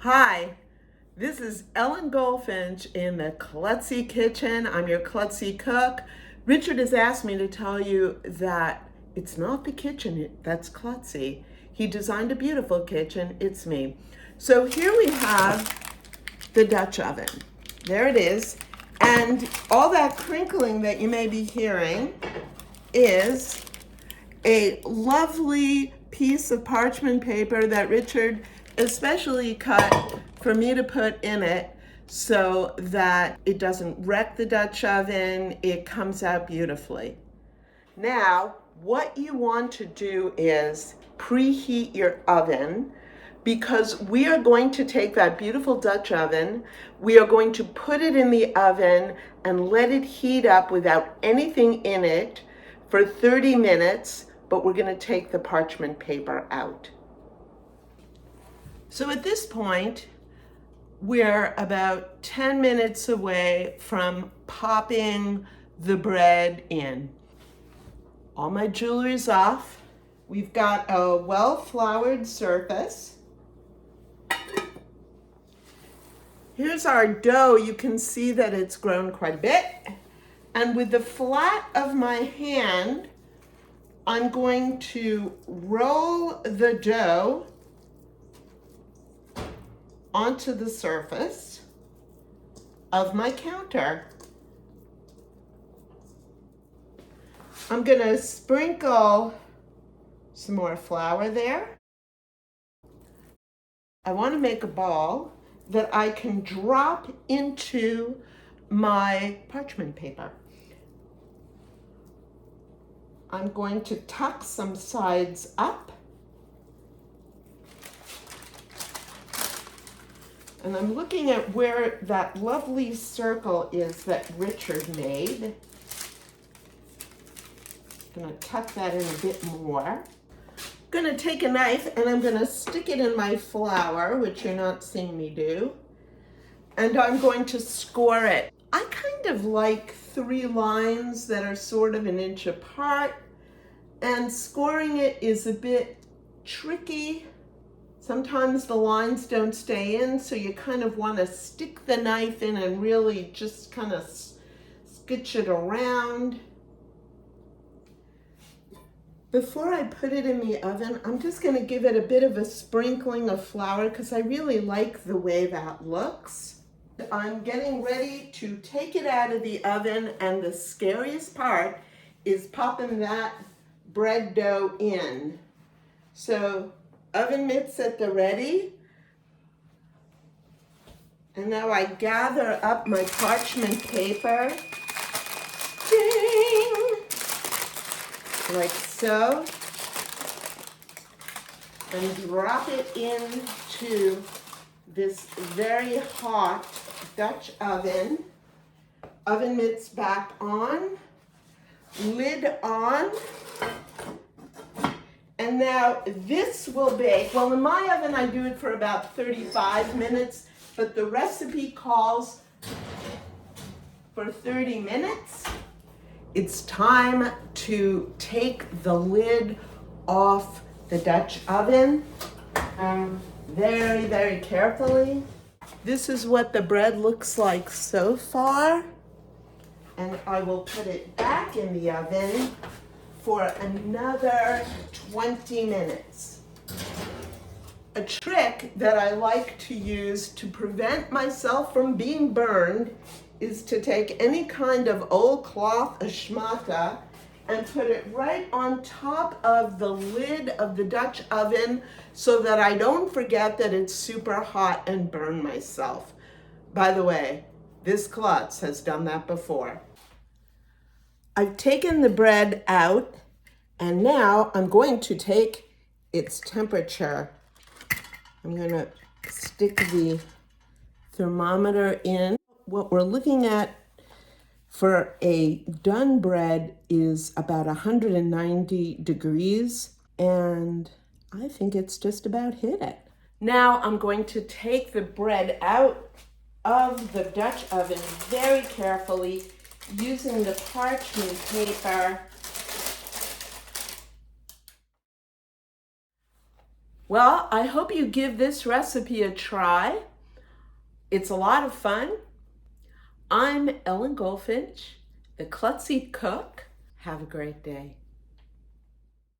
Hi, this is Ellen Goldfinch in the Klutzy kitchen. I'm your Klutzy cook. Richard has asked me to tell you that it's not the kitchen that's Klutzy. He designed a beautiful kitchen, it's me. So here we have the Dutch oven. There it is. And all that crinkling that you may be hearing is a lovely piece of parchment paper that Richard especially cut for me to put in it so that it doesn't wreck the Dutch oven. It comes out beautifully. Now, what you want to do is preheat your oven because we are going to take that beautiful Dutch oven, we are going to put it in the oven and let it heat up without anything in it for 30 minutes, but we're going to take the parchment paper out. So at this point, we're about 10 minutes away from popping the bread in. All my jewelry's off. We've got a well-floured surface. Here's our dough. You can see that it's grown quite a bit. And with the flat of my hand, I'm going to roll the dough onto the surface of my counter. I'm going to sprinkle some more flour there. I want to make a ball that I can drop into my parchment paper. I'm going to tuck some sides up. And I'm looking at where that lovely circle is that Richard made. I'm going to tuck that in a bit more. I'm going to take a knife and I'm going to stick it in my flour, which you're not seeing me do. And I'm going to score it. I kind of like 3 lines that are sort of an inch apart, and scoring it is a bit tricky. Sometimes the lines don't stay in, so you kind of want to stick the knife in and really just kind of skitch it around. Before I put it in the oven, I'm just going to give it a bit of a sprinkling of flour because I really like the way that looks. I'm getting ready to take it out of the oven, and the scariest part is popping that bread dough in. So oven mitts at the ready. And now I gather up my parchment paper. Ding! Like so. And drop it into this very hot Dutch oven. Oven mitts back on. Lid on. And now this will bake. Well, in my oven, I do it for about 35 minutes, but the recipe calls for 30 minutes. It's time to take the lid off the Dutch oven very, very carefully. This is what the bread looks like so far. And I will put it back in the oven for another 20 minutes. A trick that I like to use to prevent myself from being burned is to take any kind of old cloth, a schmata, and put it right on top of the lid of the Dutch oven so that I don't forget that it's super hot and burn myself. By the way, this klutz has done that before. I've taken the bread out, and now I'm going to take its temperature. I'm going to stick the thermometer in. What we're looking at for a done bread is about 190 degrees, and I think it's just about hit it. Now I'm going to take the bread out of the Dutch oven very carefully using the parchment paper. Well, I hope you give this recipe a try. It's a lot of fun. I'm Ellen Goldfinch, the Klutzy Cook. Have a great day.